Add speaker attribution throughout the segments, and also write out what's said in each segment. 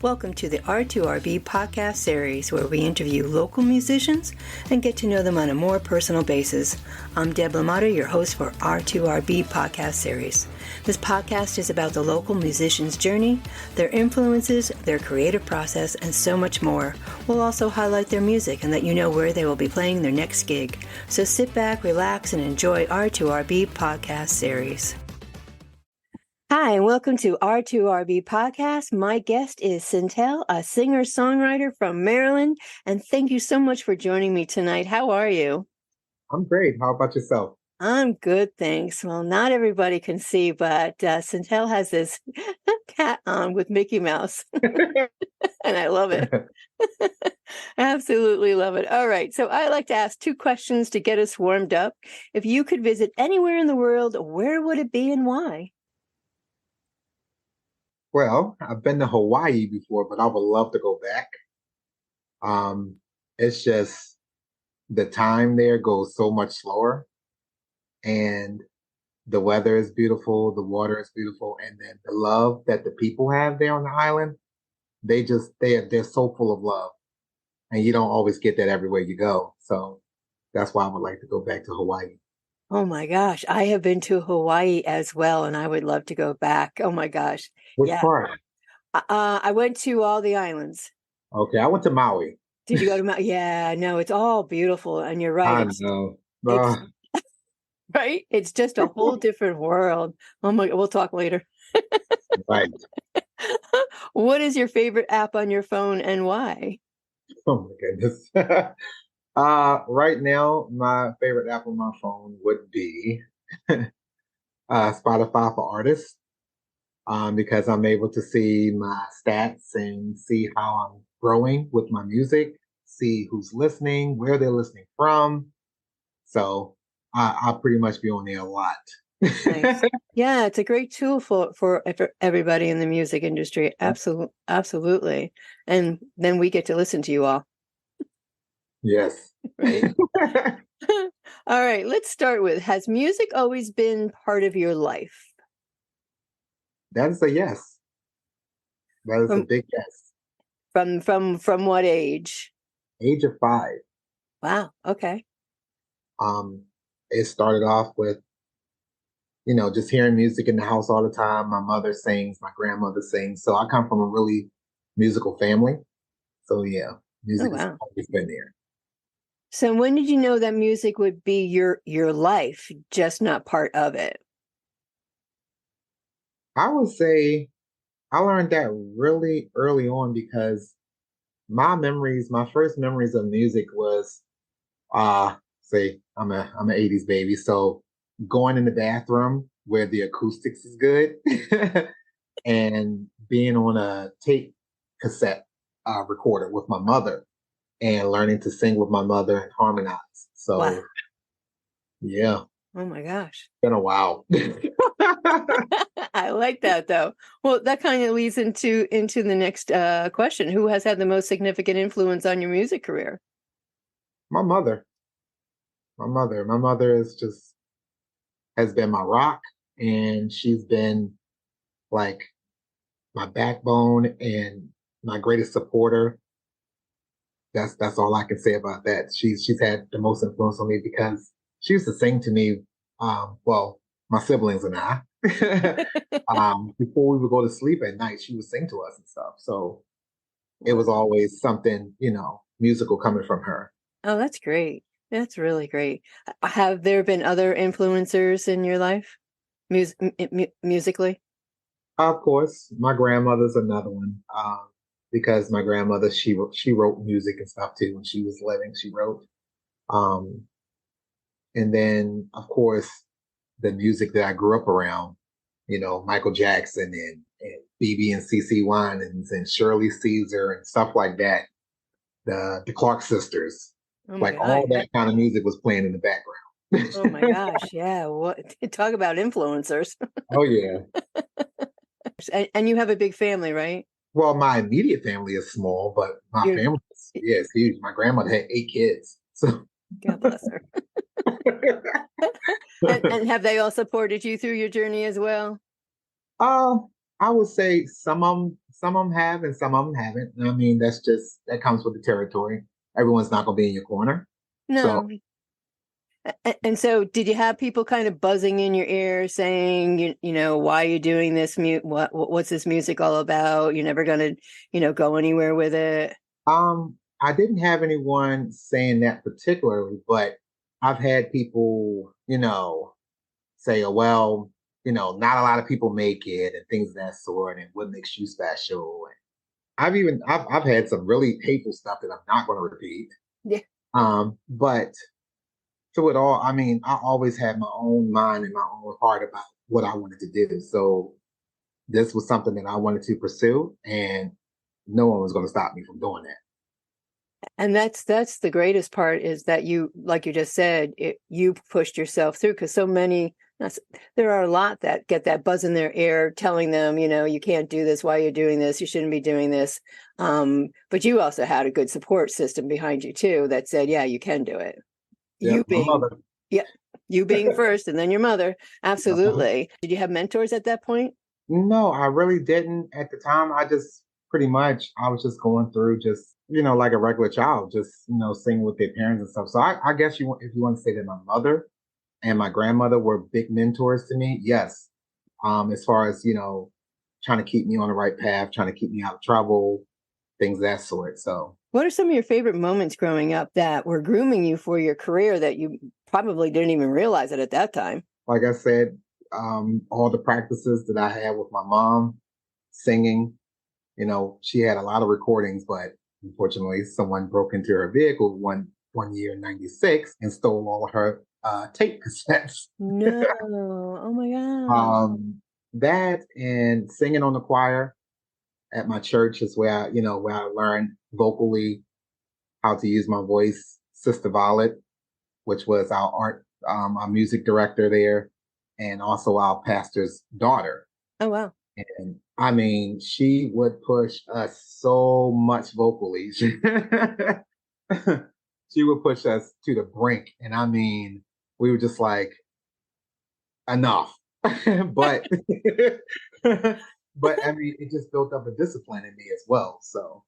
Speaker 1: Welcome to the R2RB Podcast series, where we interview local musicians and get to know them on a more personal basis. I'm Deb Lamata, your host for R2RB Podcast series. This podcast is about the local musician's journey, their influences, their creative process, and so much more. We'll also highlight their music and let you know where they will be playing their next gig. So sit back, relax, and enjoy R2RB Podcast series. Hi, and welcome to R2RB Podcast. My guest is Cintale, a singer-songwriter from Maryland, and thank you so much for joining me tonight. How are you?
Speaker 2: I'm great. How about yourself?
Speaker 1: I'm good, thanks. Well, not everybody can see, but Cintale has this cat on with Mickey Mouse, and I love it. Absolutely love it. All right, so I like to ask two questions to get us warmed up. If you could visit anywhere in the world, where would it be and why?
Speaker 2: Well, I've been to Hawaii before, but I would love to go back. It's just the time there goes so much slower, and the weather is beautiful, the water is beautiful, and then the love that the people have there on the island, they're so full of love, and you don't always get that everywhere you go. So that's why I would like to go back to Hawaii.
Speaker 1: Oh my gosh, I have been to Hawaii as well, and I would love to go back. Oh my gosh.
Speaker 2: Which
Speaker 1: Yeah.
Speaker 2: part?
Speaker 1: I went to all the islands.
Speaker 2: Okay, I went to Maui.
Speaker 1: Did you go to Maui? Yeah, no, it's all beautiful, and you're right.
Speaker 2: I know.
Speaker 1: Right? It's just a whole different world. Oh my, we'll talk later.
Speaker 2: Right.
Speaker 1: What is your favorite app on your phone and why?
Speaker 2: Oh my goodness. Right now, my favorite app on my phone would be Spotify for artists, because I'm able to see my stats and see how I'm growing with my music, see who's listening, where they're listening from. So I'll pretty much be on there a lot.
Speaker 1: Nice. Yeah, it's a great tool for everybody in the music industry. Absolutely. And then we get to listen to you all.
Speaker 2: Yes.
Speaker 1: Right. All right, let's start with, has music always been part of your life?
Speaker 2: That is a yes. That is a big yes.
Speaker 1: From what age?
Speaker 2: Age of 5.
Speaker 1: Wow. Okay.
Speaker 2: It started off with, just hearing music in the house all the time. My mother sings, my grandmother sings. So I come from a really musical family. So yeah, music has always been there.
Speaker 1: So when did you know that music would be your life, just not part of it?
Speaker 2: I would say I learned that really early on, because my first memories of music was, say I'm an 80s baby. So going in the bathroom where the acoustics is good and being on a tape cassette recorder with my mother and learning to sing with my mother and harmonize. So, wow. Yeah.
Speaker 1: Oh my gosh.
Speaker 2: It's been a while.
Speaker 1: I like that though. Well, that kind of leads into the next question. Who has had the most significant influence on your music career?
Speaker 2: My mother. My mother has been my rock, and she's been like my backbone and my greatest supporter. That's all I can say about that. She's had the most influence on me, because she used to sing to me, my siblings and I, before we would go to sleep at night, she would sing to us and stuff. So it was always something, musical coming from her.
Speaker 1: Oh, that's great. That's really great. Have there been other influencers in your life, musically?
Speaker 2: Of course, my grandmother's another one, because my grandmother, she wrote music and stuff too. When she was living, she wrote. And then, of course, the music that I grew up around, Michael Jackson and BB and CeCe Winans and Shirley Caesar and stuff like that. The Clark sisters, all that kind of music was playing in the background.
Speaker 1: Oh my gosh, yeah. What, talk about influencers.
Speaker 2: Oh yeah.
Speaker 1: And you have a big family, right?
Speaker 2: Well, my immediate family is small, but my family is huge. My grandmother had 8 kids. So
Speaker 1: God bless her. and have they all supported you through your journey as well?
Speaker 2: I would say some of some of them have and some of them haven't. I mean, that comes with the territory. Everyone's not going to be in your corner. So,
Speaker 1: No. And so did you have people kind of buzzing in your ear saying, why are you doing this? What's this music all about? You're never going to, go anywhere with it.
Speaker 2: I didn't have anyone saying that particularly, but I've had people, say, oh, well, not a lot of people make it and things of that sort, and what makes you special. And I've had some really hateful stuff that I'm not going to repeat.
Speaker 1: Yeah.
Speaker 2: But through it all, I mean, I always had my own mind and my own heart about what I wanted to do. So this was something that I wanted to pursue, and no one was going to stop me from doing that.
Speaker 1: And that's the greatest part, is that you, like you just said, you pushed yourself through, because so many, there are a lot that get that buzz in their ear telling them, you can't do this, why are you doing this, you shouldn't be doing this. But you also had a good support system behind you too that said, yeah, you can do it.
Speaker 2: Yeah, my mother.
Speaker 1: Yeah, you being first and then your mother. Absolutely. Did you have mentors at that point?
Speaker 2: No, I really didn't at the time. I just I was just going through like a regular child, just, singing with their parents and stuff. So I guess if you want to say that my mother and my grandmother were big mentors to me, yes. As far as, trying to keep me on the right path, trying to keep me out of trouble, things of that sort. So
Speaker 1: what are some of your favorite moments growing up that were grooming you for your career that you probably didn't even realize it at that time?
Speaker 2: Like I said, all the practices that I had with my mom singing, she had a lot of recordings, but unfortunately someone broke into her vehicle one year in '96 and stole all of her tape cassettes.
Speaker 1: No. Oh my God.
Speaker 2: That and singing on the choir at my church is where I learned vocally how to use my voice. Sister Violet, which was our music director there, and also our pastor's daughter.
Speaker 1: Oh, wow.
Speaker 2: And I mean, she would push us so much vocally. She would push us to the brink. And I mean, we were just like, enough. but but I mean, it just built up a discipline in me as well. So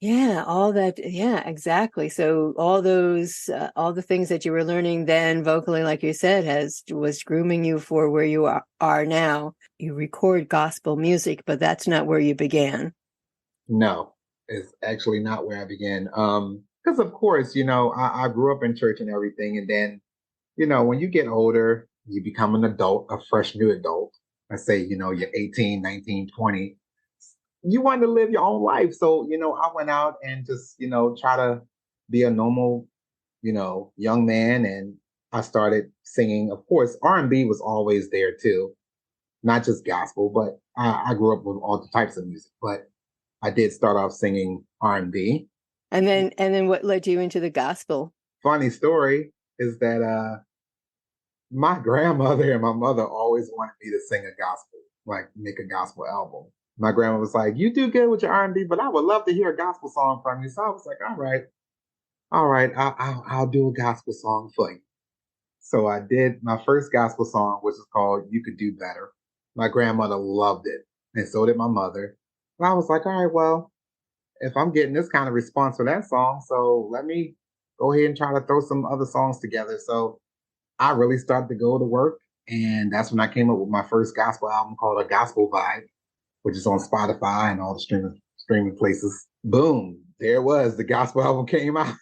Speaker 1: yeah, all that. Yeah, exactly. So all the things that you were learning then vocally, like you said, was grooming you for where you are now. You record gospel music, but that's not where you began.
Speaker 2: No, it's actually not where I began. Because of course, I grew up in church and everything. And then, when you get older, you become an adult, a fresh new adult. I say, you're 18, 19, 20. You want to live your own life. So, I went out and just, try to be a normal, young man. And I started singing. Of course, R&B was always there too. Not just gospel, but I grew up with all types of music. But I did start off singing R&B.
Speaker 1: And then what led you into the gospel?
Speaker 2: Funny story is that my grandmother and my mother always wanted me to sing a gospel, like make a gospel album. My grandma was like, "You do good with your R&B, but I would love to hear a gospel song from you." So I was like, all right, I'll do a gospel song for you." So I did my first gospel song, which is called "You Could Do Better." My grandmother loved it, and so did my mother. And I was like, all right, well, if I'm getting this kind of response for that song, so let me go ahead and try to throw some other songs together. So I really started to go to work, and that's when I came up with my first gospel album called A Gospel Vibe, which is on Spotify and all the streaming places. Boom, there it was. The gospel album came out.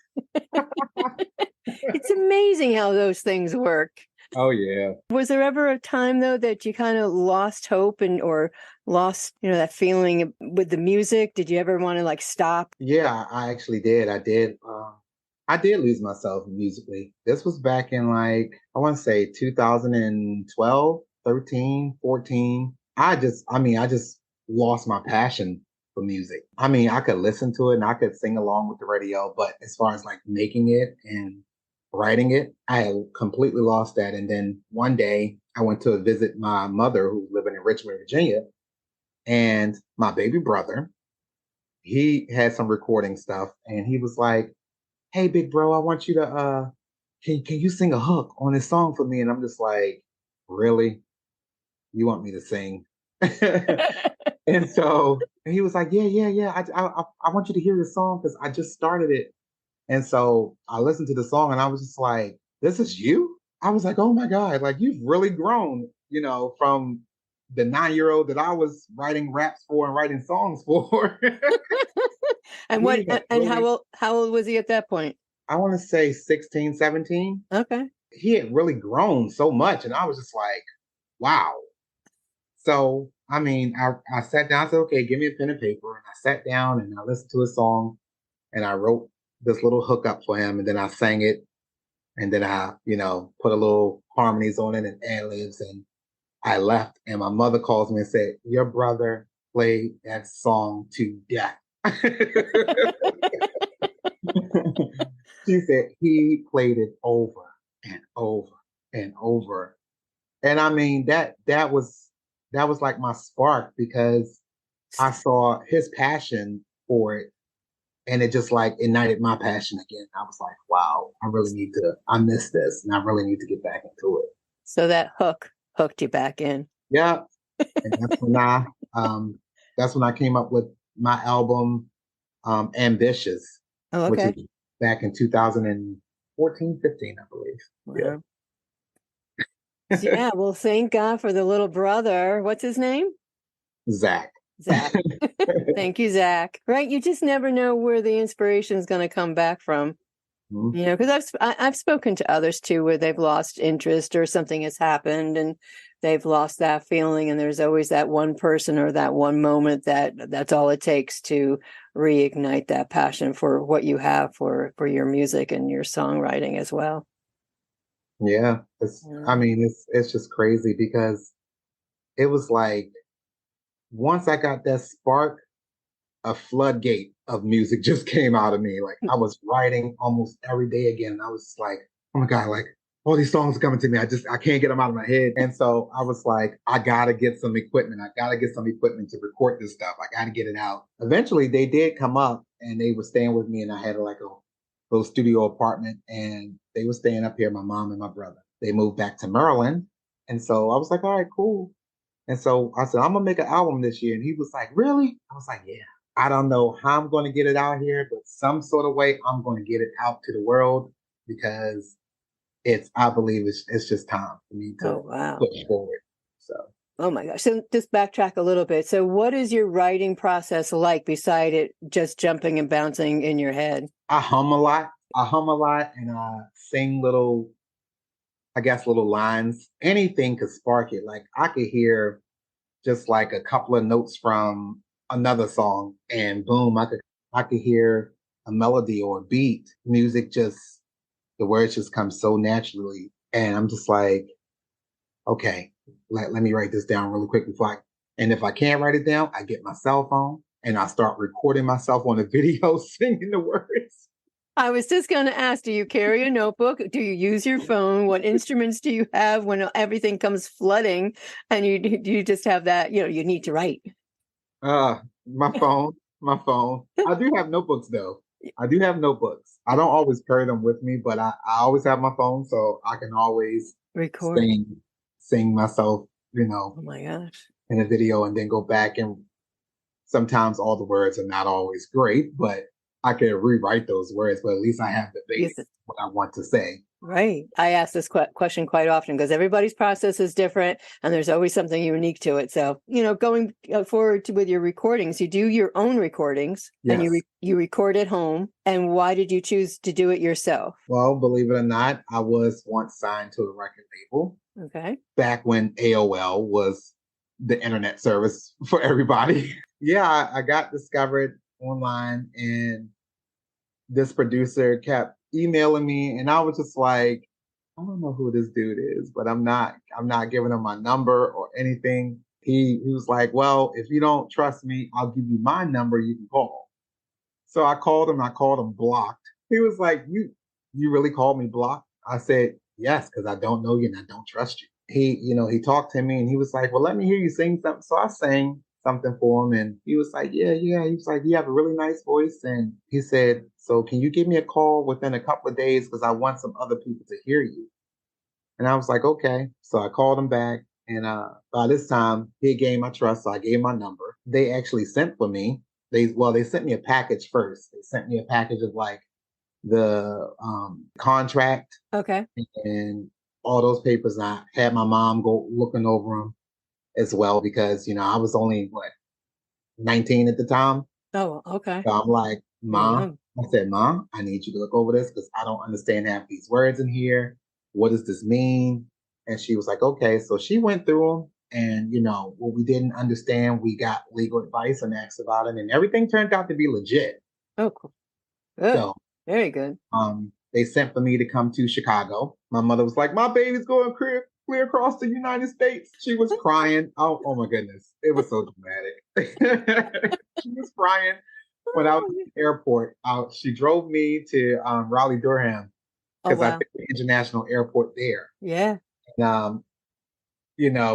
Speaker 1: It's amazing how those things work.
Speaker 2: Oh, yeah.
Speaker 1: Was there ever a time, though, that you kind of lost hope or lost, that feeling with the music? Did you ever want to stop?
Speaker 2: Yeah, I actually did. I did. I did lose myself musically. This was back in I want to say 2012, 13, 14. I just lost my passion for music. I mean, I could listen to it and I could sing along with the radio, but as far as making it and writing it, I had completely lost that. And then one day I went to visit my mother who's living in Richmond, Virginia, and my baby brother, he had some recording stuff and he was like, "Hey, big bro, I want you to, can you sing a hook on this song for me?" And I'm just like, "Really? You want me to sing?" And so And he was like, yeah, yeah, yeah. I want you to hear this song because I just started it. And so I listened to the song and I was just like, this is you? I was like, oh my God, like you've really grown, from the 9-year-old that I was writing raps for and writing songs for.
Speaker 1: And
Speaker 2: He had really,
Speaker 1: how old was he at that point?
Speaker 2: I want to say 16, 17.
Speaker 1: Okay.
Speaker 2: He had really grown so much. And I was just like, wow. So, I mean, I sat down and said, okay, give me a pen and paper. And I sat down and I listened to his song and I wrote this little hookup for him. And then I sang it. And then I, put a little harmonies on it and ad libs. And I left. And my mother calls me and said, your brother played that song to death. She said he played it over and over and over. And I mean that was like my spark because I saw his passion for it and it just like ignited my passion again. I was like, wow, I miss this and I really need to get back into it.
Speaker 1: So that hooked you back in.
Speaker 2: Yeah. And that's when I came up with my album Ambitious,
Speaker 1: Oh,
Speaker 2: which
Speaker 1: okay.
Speaker 2: is back in 2014, 15, I believe.
Speaker 1: Wow. Yeah, well, thank God for the little brother. What's his name?
Speaker 2: Zach.
Speaker 1: Zach. Thank you, Zach. Right? You just never know where the inspiration is going to come back from.
Speaker 2: Mm-hmm.
Speaker 1: Because I've spoken to others too where they've lost interest or something has happened and they've lost that feeling, and there's always that one person or that one moment that's all it takes to reignite that passion for what you have for your music and your songwriting as well.
Speaker 2: Yeah, it's just crazy because it was like once I got that spark, a floodgate of music just came out of me. Like I was writing almost every day again. And I was like, oh my God, like all these songs are coming to me. I can't get them out of my head. And so I was like, I gotta get some equipment. I gotta get some equipment to record this stuff. I gotta get it out. Eventually they did come up and they were staying with me and I had like a little studio apartment and they were staying up here, my mom and my brother. They moved back to Maryland. And so I was like, all right, cool. And so I said, I'm gonna make an album this year. And he was like, really? I was like, yeah. I don't know how I'm going to get it out here, but some sort of way I'm going to get it out to the world because I believe it's just time for me to push forward. So.
Speaker 1: Oh my gosh. So just backtrack a little bit. So what is your writing process like beside it just jumping and bouncing in your head?
Speaker 2: I hum a lot and I sing little lines. Anything could spark it. Like I could hear just like a couple of notes from another song and boom, I could hear a melody or a beat. Music the words just come so naturally. And I'm just like, okay, let me write this down really quick and if I can't write it down, I get my cell phone and I start recording myself on a video singing the words.
Speaker 1: I was just going to ask, do you carry a notebook? Do you use your phone? What instruments do you have when everything comes flooding and you just have that, you need to write?
Speaker 2: My phone. I do have notebooks though. I don't always carry them with me, but I always have my phone so I can always
Speaker 1: record,
Speaker 2: sing myself,
Speaker 1: oh my gosh,
Speaker 2: in a video and then go back and sometimes all the words are not always great, but I can rewrite those words, but at least I have the base what I want to say.
Speaker 1: Right. I ask this question quite often because everybody's process is different and there's always something unique to it. So, going forward with your recordings, you do your own recordings. Yes. And you record at home. And why did you choose to do it yourself?
Speaker 2: Well, believe it or not, I was once signed to a record label.
Speaker 1: Okay.
Speaker 2: Back when AOL was the internet service for everybody. Yeah, I got discovered online and this producer kept emailing me and I was just like, I don't know who this dude is, but I'm not giving him my number or anything. He was like, well, if you don't trust me, I'll give you my number, you can call. So I called him blocked. He was like, you really called me blocked? I said, yes, because I don't know you and I don't trust you. He talked to me and he was like, well, let me hear you sing something. So I sang something for him and he was like, yeah. He was like, you have a really nice voice. And he said, so can you give me a call within a couple of days because I want some other people to hear you. And I was like, okay. So I called him back And by this time, he gained my trust, so I gave my number. They actually sent for me. They sent me a package first. They sent me a package of like the contract
Speaker 1: Okay.
Speaker 2: and all those papers. And I had my mom go looking over them as well because I was only 19 at the time.
Speaker 1: Oh, okay.
Speaker 2: So I'm like,
Speaker 1: You're
Speaker 2: Ma,
Speaker 1: young.
Speaker 2: I said, Ma, I need you to look over this because I don't understand half these words in here. What does this mean? And she was like, okay. So she went through them. And, what we didn't understand, we got legal advice and asked about it. And everything turned out to be legit.
Speaker 1: Oh, cool. Good.
Speaker 2: So
Speaker 1: Very good.
Speaker 2: they sent for me to come to Chicago. My mother was like, my baby's going clear across the United States. She was crying. Oh my goodness. It was so dramatic. She was crying when I was at the airport. She drove me to Raleigh-Durham
Speaker 1: Oh,
Speaker 2: because I
Speaker 1: wow.
Speaker 2: picked the international airport there.
Speaker 1: Yeah.
Speaker 2: And,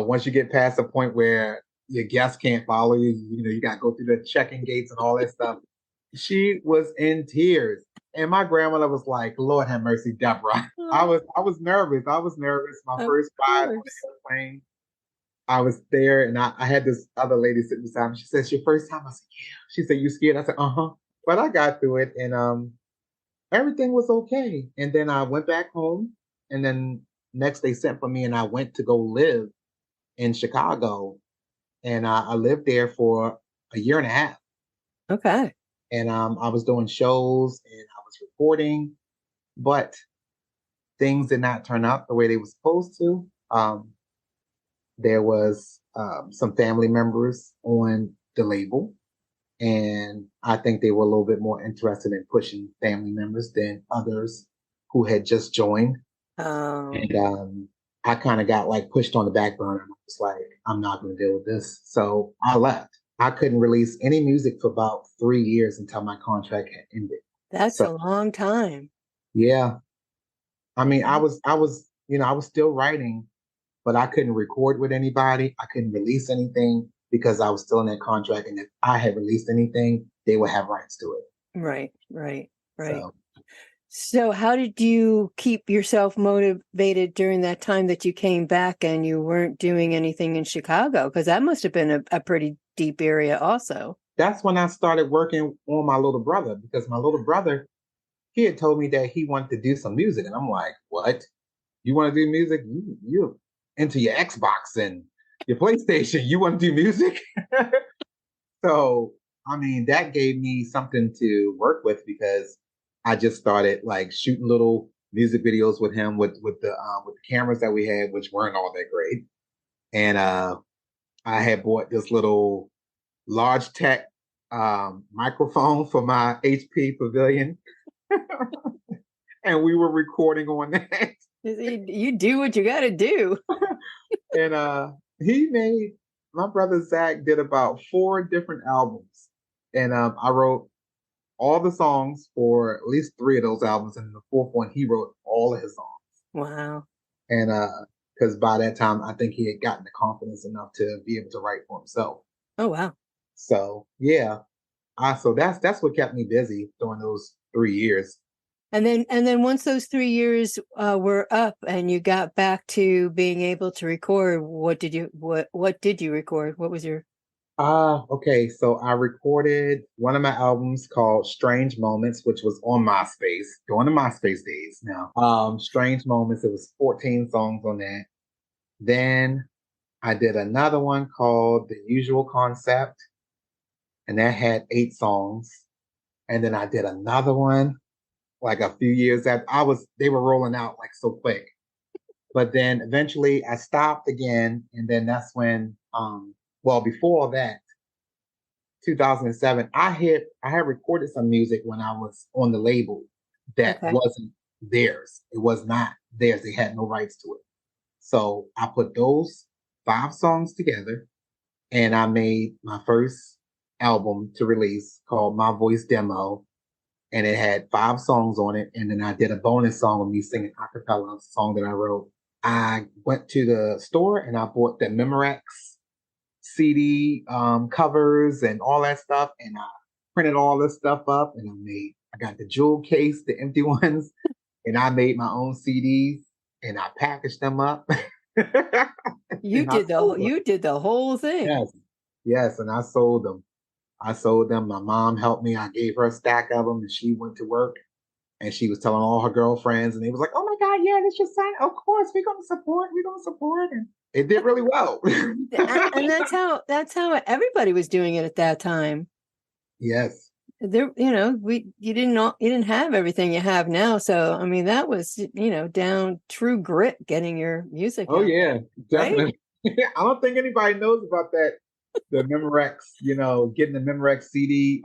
Speaker 2: once you get past the point where your guests can't follow you, you got to go through the check-in gates and all that stuff. She was in tears. And my grandmother was like, Lord have mercy, Deborah. I was nervous. I was nervous. My
Speaker 1: Of
Speaker 2: first ride on
Speaker 1: course.
Speaker 2: the airplane. I was there and I had this other lady sitting beside me. She said, it's your first time? I said, yeah. She said, you scared? I said, uh-huh. But I got through it and everything was okay. And then I went back home and then next they sent for me and I went to go live in Chicago. And I lived there for a year and a half.
Speaker 1: Okay.
Speaker 2: And I was doing shows and I was recording, but things did not turn out the way they were supposed to. There was some family members on the label, and I think they were a little bit more interested in pushing family members than others who had just joined. And I kind of got like pushed on the back burner. I was like, I'm not going to deal with this. So I left. I couldn't release any music for about 3 years until my contract had ended.
Speaker 1: That's
Speaker 2: So
Speaker 1: a long time.
Speaker 2: yeah, I mean, I was still writing, but I couldn't record with anybody. I couldn't release anything because I was still in that contract. And if I had released anything, they would have rights to it.
Speaker 1: Right.
Speaker 2: So
Speaker 1: So how did you keep yourself motivated during that time that you came back and you weren't doing anything in Chicago? Because that must have been a pretty deep area also.
Speaker 2: that's when I started working on my little brother because my little brother, he had told me that he wanted to do some music. And I'm like, what? You want to do music? You're into your Xbox and your PlayStation. You want to do music? So, I mean, that gave me something to work with because I just started like shooting little music videos with him with the cameras that we had, which weren't all that great. And I had bought this little large tech microphone for my HP Pavilion, and we were recording on that.
Speaker 1: You do what you got to do.
Speaker 2: And my brother Zach did about 4 different albums, and I wrote all the songs for at least 3 of those albums, and the 4th one he wrote all of his songs.
Speaker 1: Wow.
Speaker 2: And because by that time I think he had gotten the confidence enough to be able to write for himself.
Speaker 1: Oh, wow.
Speaker 2: So yeah, so that's what kept me busy during those 3 years.
Speaker 1: And then once those 3 years were up and you got back to being able to record, what did you record? What was your...
Speaker 2: Okay, so I recorded one of my albums called Strange Moments, which was on MySpace, during the MySpace days now. Strange Moments, it was 14 songs on that. Then I did another one called The Usual Concept, and that had 8 songs. And then I did another one like a few years after they were rolling out like so quick. But then eventually I stopped again. And then that's when, before all that, 2007, I had recorded some music when I was on the label that wasn't theirs. It was not theirs. They had no rights to it. So I put those 5 songs together and I made my first album to release called My Voice Demo. And it had 5 songs on it. And then I did a bonus song of me singing a cappella, a song that I wrote. I went to the store and I bought the Memorex CD covers and all that stuff. And I printed all this stuff up and I got the jewel case, the empty ones. And I made my own CDs and I packaged them up.
Speaker 1: You
Speaker 2: And I
Speaker 1: did
Speaker 2: sold them.
Speaker 1: you did the whole thing.
Speaker 2: Yes, yes, and I sold them. I sold them. My mom helped me. I gave her a stack of them, and she went to work. And she was telling all her girlfriends, and they was like, "Oh my God, yeah, that's your son. Of course, we're gonna support. We're gonna support." And it did really well.
Speaker 1: And that's how everybody was doing it at that time.
Speaker 2: Yes.
Speaker 1: There, you didn't have everything you have now. So I mean, that was down true grit getting your music
Speaker 2: Oh
Speaker 1: out,
Speaker 2: yeah,
Speaker 1: right?
Speaker 2: definitely. I don't think anybody knows about that. The Memorex, getting the Memorex CD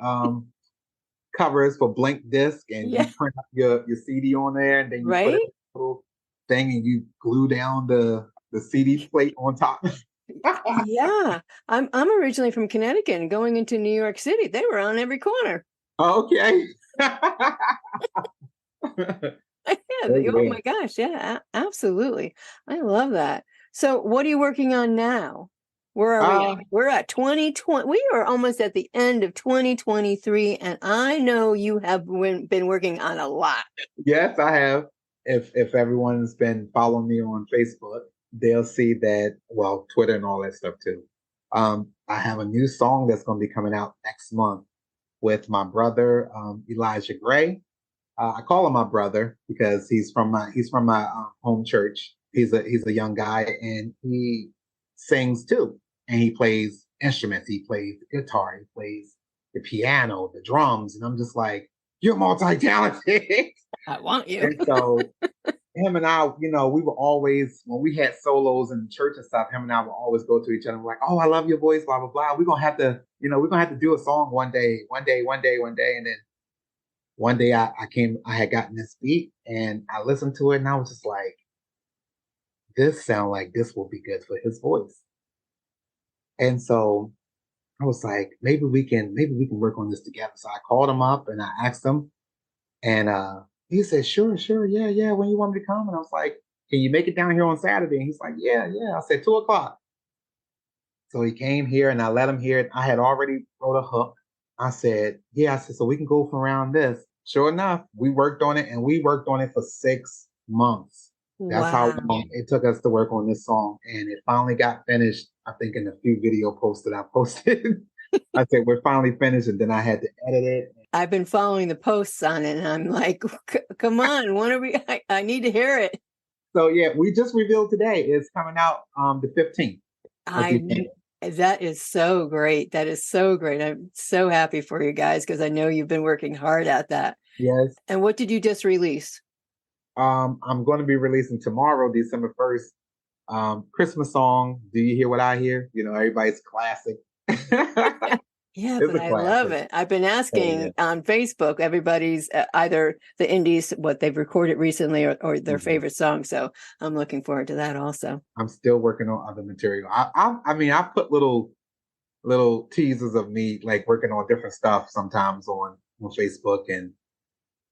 Speaker 2: covers for blank disc, and you
Speaker 1: Yeah,
Speaker 2: print up your CD on there, and then you put it
Speaker 1: right.
Speaker 2: in a little thing, and you glue down the CD plate on top.
Speaker 1: Yeah, I'm originally from Connecticut, and going into New York City, they were on every corner.
Speaker 2: Okay.
Speaker 1: Yeah,
Speaker 2: Oh
Speaker 1: oh
Speaker 2: yeah.
Speaker 1: my gosh, yeah, absolutely. I love that. So, what are you working on now? Where are we at?
Speaker 2: Uh,
Speaker 1: We're at 2020. We are almost at the end of 2023, and I know you have been working on a lot.
Speaker 2: yes, I have. If everyone's been following me on Facebook, they'll see that, well, Twitter and all that stuff too. I have a new song that's going to be coming out next month with my brother, Elijah Gray. I call him my brother because he's from my home church. He's a young guy, and he sings too, and he plays instruments. He plays the guitar, he plays the piano, the drums, and I'm just like, you're multi-talented.
Speaker 1: I want you.
Speaker 2: And so him and I, we were always, when we had solos in the church and stuff, him and I would always go to each other and like, oh, I love your voice, blah blah blah. We're gonna have to do a song one day, and then one day I had gotten this beat and I listened to it and I was just like, this sound like this will be good for his voice. And so I was like, maybe we can work on this together. So I called him up and I asked him, and he said, sure, sure, yeah, yeah. When you want me to come? And I was like, can you make it down here on Saturday? And he's like, yeah, yeah. I said 2 o'clock. So he came here and I let him hear it. I had already wrote a hook. I said, yeah, I said, so we can go from around this. Sure enough, we worked on it and we worked on it for 6 months. That's how
Speaker 1: Wow.
Speaker 2: long it took us to work on this song. And it finally got finished, I think, in a few video posts that I posted. I said, we're finally finished. And then I had to edit it.
Speaker 1: I've been following the posts on it, and I'm like, come on, when are we? I need to hear it.
Speaker 2: So yeah, we just revealed today it's coming out the 15th of
Speaker 1: I
Speaker 2: December.
Speaker 1: That is so great. That is so great. I'm so happy for you guys because I know you've been working hard at that.
Speaker 2: Yes.
Speaker 1: And what did you just release?
Speaker 2: I'm going to be releasing tomorrow, December 1st, Christmas song. Do you hear what I hear? Everybody's classic.
Speaker 1: Yeah,
Speaker 2: It's
Speaker 1: but
Speaker 2: a
Speaker 1: I love
Speaker 2: classic.
Speaker 1: it. I've been
Speaker 2: Oh, yeah.
Speaker 1: asking on Facebook, everybody's either the indies, what they've recorded recently, or their
Speaker 2: Mhm.
Speaker 1: favorite song. So I'm looking forward to that also.
Speaker 2: I'm still working on other material. I mean, I put little teasers of me like working on different stuff sometimes on Facebook and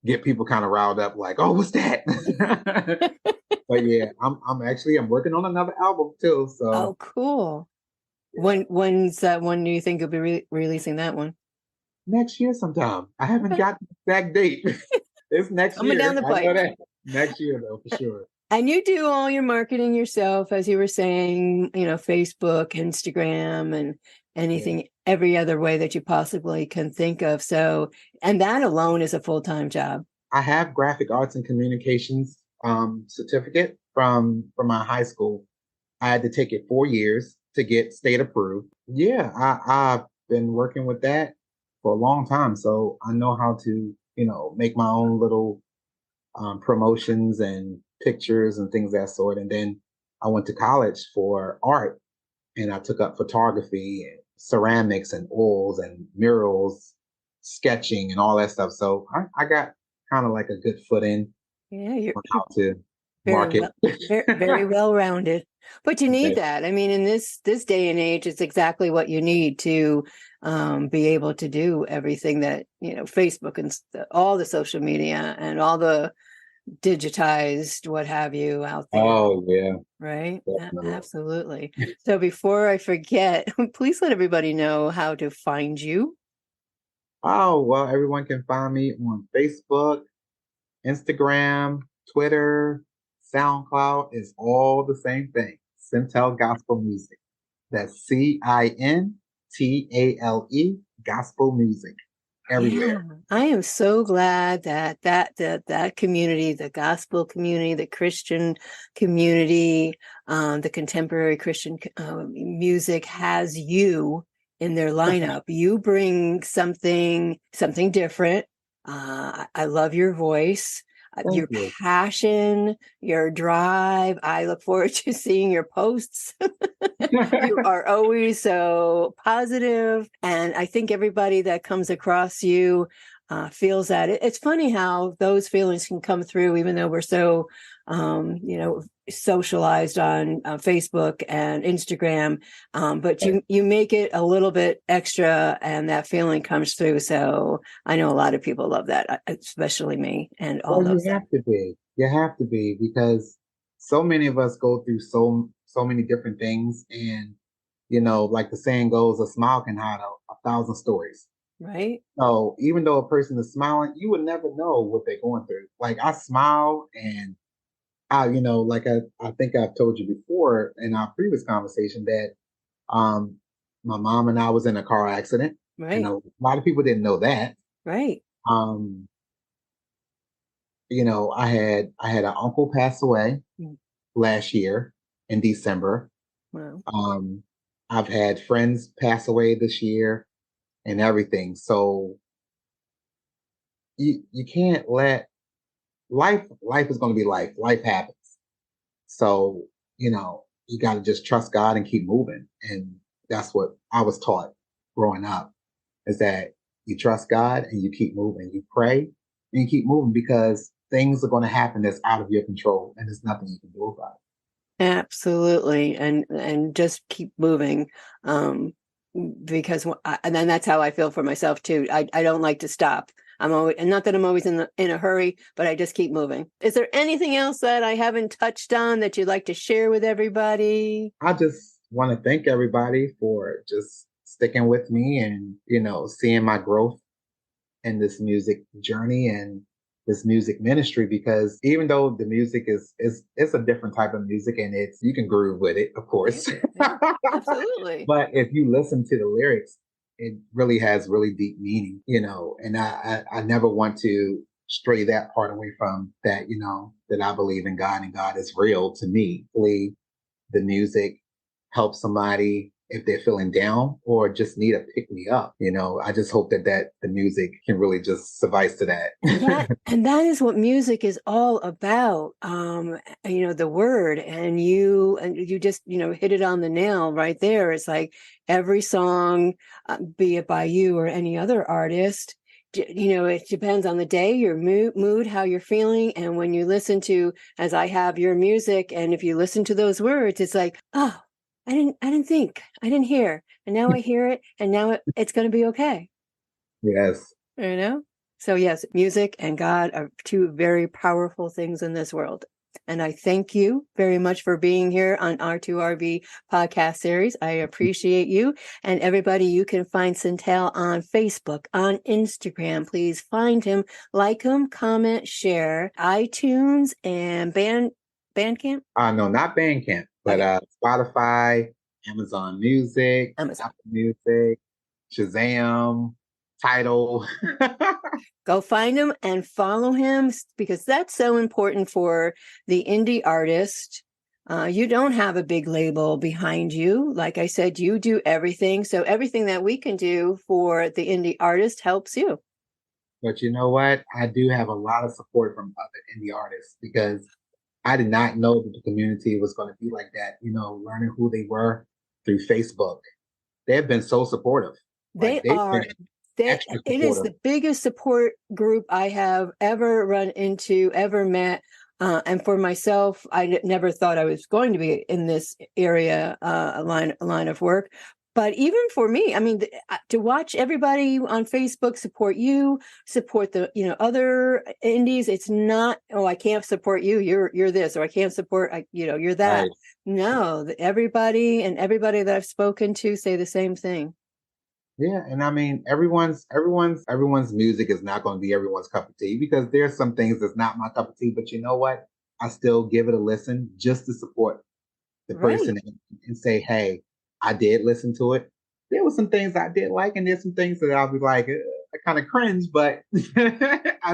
Speaker 2: get people kind of riled up, like, oh, what's that? But yeah, I'm working on another album too. So
Speaker 1: Oh, cool.
Speaker 2: yeah,
Speaker 1: When do you think you'll be releasing that one?
Speaker 2: next year sometime. I haven't
Speaker 1: Okay.
Speaker 2: got the exact date. It's next
Speaker 1: Coming down
Speaker 2: year.
Speaker 1: the
Speaker 2: I know
Speaker 1: pipe.
Speaker 2: that. Next year though, for sure.
Speaker 1: And you do all your marketing yourself, as you were saying, Facebook, Instagram, and
Speaker 2: Yeah.
Speaker 1: anything, every other way that you possibly can think of. So, and that alone is a full-time job.
Speaker 2: I have graphic arts and communications certificate from my high school. I had to take it 4 years to get state approved. Yeah, I've been working with that for a long time, so I know how to make my own little promotions and pictures and things of that sort. And then I went to college for art, and I took up photography and ceramics and oils and murals, sketching and all that stuff. So I got kind of like a good foot in
Speaker 1: Yeah, you're
Speaker 2: on how to
Speaker 1: very
Speaker 2: market.
Speaker 1: well, very well rounded. But you need
Speaker 2: Yes.
Speaker 1: that. I mean, in this day and age, it's exactly what you need to be able to do everything that Facebook and all the social media and all the digitized what have you out there.
Speaker 2: Oh yeah,
Speaker 1: Right?
Speaker 2: definitely.
Speaker 1: Absolutely. So before I forget, please let everybody know how to find you.
Speaker 2: Oh well, everyone can find me on Facebook, Instagram, Twitter, SoundCloud is all the same thing. Cintale Gospel Music. That's Cintale Gospel Music
Speaker 1: Yeah,
Speaker 2: everywhere.
Speaker 1: I am so glad that community, the gospel community, the Christian community, the contemporary Christian music has you in their lineup. You bring something different. I love your voice,
Speaker 2: Thank
Speaker 1: your
Speaker 2: you.
Speaker 1: passion, your drive. I look forward to seeing your posts. You are always so positive, and I think everybody that comes across you feels that. It's funny how those feelings can come through, even though we're so, socialized on Facebook and Instagram. But you make it a little bit extra, and that feeling comes through. So I know a lot of people love that, especially me and all
Speaker 2: Well,
Speaker 1: those
Speaker 2: you
Speaker 1: things.
Speaker 2: have to be. You have to be because so many of us go through so many different things, and like the saying goes, a smile can hide a thousand stories.
Speaker 1: Right?
Speaker 2: So even though a person is smiling, you would never know what they're going through. Like I smile, and like I think I've told you before in our previous conversation that um my mom and I was in a car accident.
Speaker 1: Right.
Speaker 2: A lot of people didn't know that.
Speaker 1: Right.
Speaker 2: Um, I had an uncle pass away
Speaker 1: Mm.
Speaker 2: last year in December.
Speaker 1: Wow.
Speaker 2: I've had friends pass away this year and everything. So you can't let life is going to be life. Life happens. So, you got to just trust God and keep moving. And that's what I was taught growing up is that you trust God and you keep moving. You pray and you keep moving because things are going to happen that's out of your control and there's nothing you can do about it.
Speaker 1: Absolutely, and just keep moving, because and then that's how I feel for myself too. I don't like to stop. I'm always, and not that I'm always in a hurry, but I just keep moving. Is there anything else that I haven't touched on that you'd like to share with everybody?
Speaker 2: I just want to thank everybody for just sticking with me and, seeing my growth in this music journey and this music ministry because even though the music is it's a different type of music and you can groove with it, of
Speaker 1: Yeah,
Speaker 2: course.
Speaker 1: yeah, absolutely.
Speaker 2: But if you listen to the lyrics, it really has really deep meaning, and I never want to stray that part away from that, that I believe in God and God is real to me. Hopefully the music help somebody if they're feeling down or just need a pick me up. I just hope that the music can really just suffice to that.
Speaker 1: And that is what music is all about. The word, and you just, hit it on the nail right there. It's like every song, be it by you or any other artist, it depends on the day, your mood, how you're feeling. And when you listen to, as I have, your music, and if you listen to those words, it's like, oh, I didn't think, I didn't hear, and now I hear it, and now it's going to be okay.
Speaker 2: Yes.
Speaker 1: So yes, music and God are two very powerful things in this world. And I thank you very much for being here on R2RB podcast series. I appreciate you. And everybody, you can find Cintale on Facebook, on Instagram. Please find him, like him, comment, share, iTunes and Bandcamp.
Speaker 2: No, not Bandcamp, but
Speaker 1: Okay.
Speaker 2: Spotify, Amazon Music,
Speaker 1: Amazon.
Speaker 2: Apple Music, Shazam, Tidal.
Speaker 1: Go find him and follow him because that's so important for the indie artist. You don't have a big label behind you. Like I said, you do everything. So everything that we can do for the indie artist helps you.
Speaker 2: But you know what? I do have a lot of support from other indie artists because I did not know that the community was going to be like that. Learning who they were through Facebook. They have been so supportive.
Speaker 1: They
Speaker 2: Like they've
Speaker 1: are.
Speaker 2: been extra
Speaker 1: It is
Speaker 2: supportive.
Speaker 1: the biggest support group I have ever run into, ever met. And for myself, I never thought I was going to be in this area, a line of work. But even for me, I mean, to watch everybody on Facebook support you, support the other indies. It's not, oh, I can't support you. You're this, or I can't support you're that.
Speaker 2: Right.
Speaker 1: No, everybody that I've spoken to say the same thing.
Speaker 2: Yeah, and I mean everyone's music is not going to be everyone's cup of tea because there's some things that's not my cup of tea. But you know what? I still give it a listen just to support the
Speaker 1: Right.
Speaker 2: person and say, hey, I did listen to it. There were some things I did like, and there's some things that I'll be like, I kind of cringe, but I still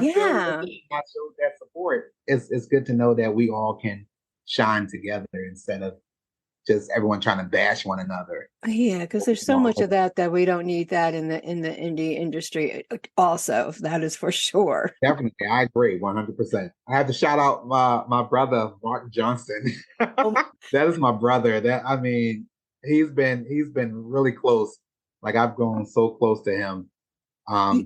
Speaker 1: Yeah.
Speaker 2: listen. I showed that support. It's good to know that we all can shine together instead of just everyone trying to bash one another.
Speaker 1: Yeah, because there's so much of that we don't need that in the indie industry. Also, that is for sure.
Speaker 2: Definitely, I agree 100%. I have to shout out my brother Mark Johnston. That is my brother. He's been really close. Like I've grown so close to him.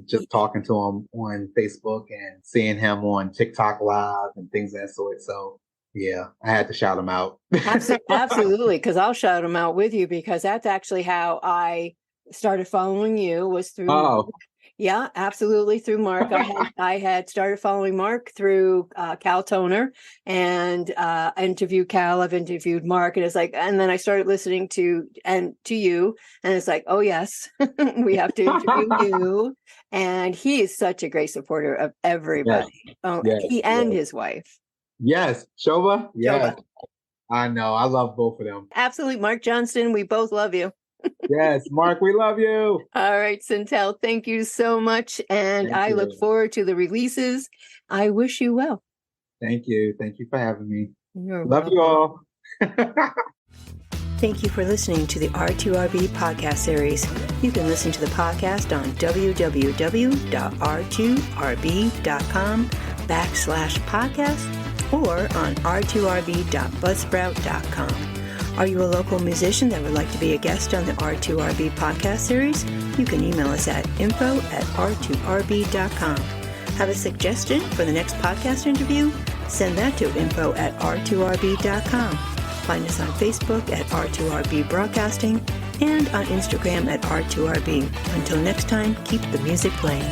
Speaker 2: Just talking to him on Facebook and seeing him on TikTok Live and things of that sort. So yeah, I had to shout him out.
Speaker 1: Absolutely, because I'll shout him out with you, because that's actually how I started following you, was through.
Speaker 2: Oh.
Speaker 1: Yeah, absolutely, through Mark. I had started following Mark through Cal Toner, and I interviewed Cal. I've interviewed Mark, and it's like, and then I started listening to you, and it's like, oh yes, we have to interview you. And he is such a great supporter of everybody.
Speaker 2: Yes.
Speaker 1: He and his wife.
Speaker 2: Yes, Shova. Yes,
Speaker 1: Shova.
Speaker 2: I know. I love both of them.
Speaker 1: Absolutely, Mark Johnston. We both love you.
Speaker 2: Yes, Mark, we love you.
Speaker 1: All right, Cintale, thank you so much. And I look forward to the releases. I wish you well.
Speaker 2: Thank you. Thank you for having me.
Speaker 1: You're
Speaker 2: Love
Speaker 1: welcome.
Speaker 2: you all.
Speaker 1: Thank you for listening to the R2RB podcast series. You can listen to the podcast on www.r2rb.com/podcast or on r2rb.buzzsprout.com. Are you a local musician that would like to be a guest on the R2RB podcast series? You can email us at info@r2rb.com. Have a suggestion for the next podcast interview? Send that to info@r2rb.com. Find us on Facebook at R2RB Broadcasting and on Instagram at R2RB. Until next time, keep the music playing.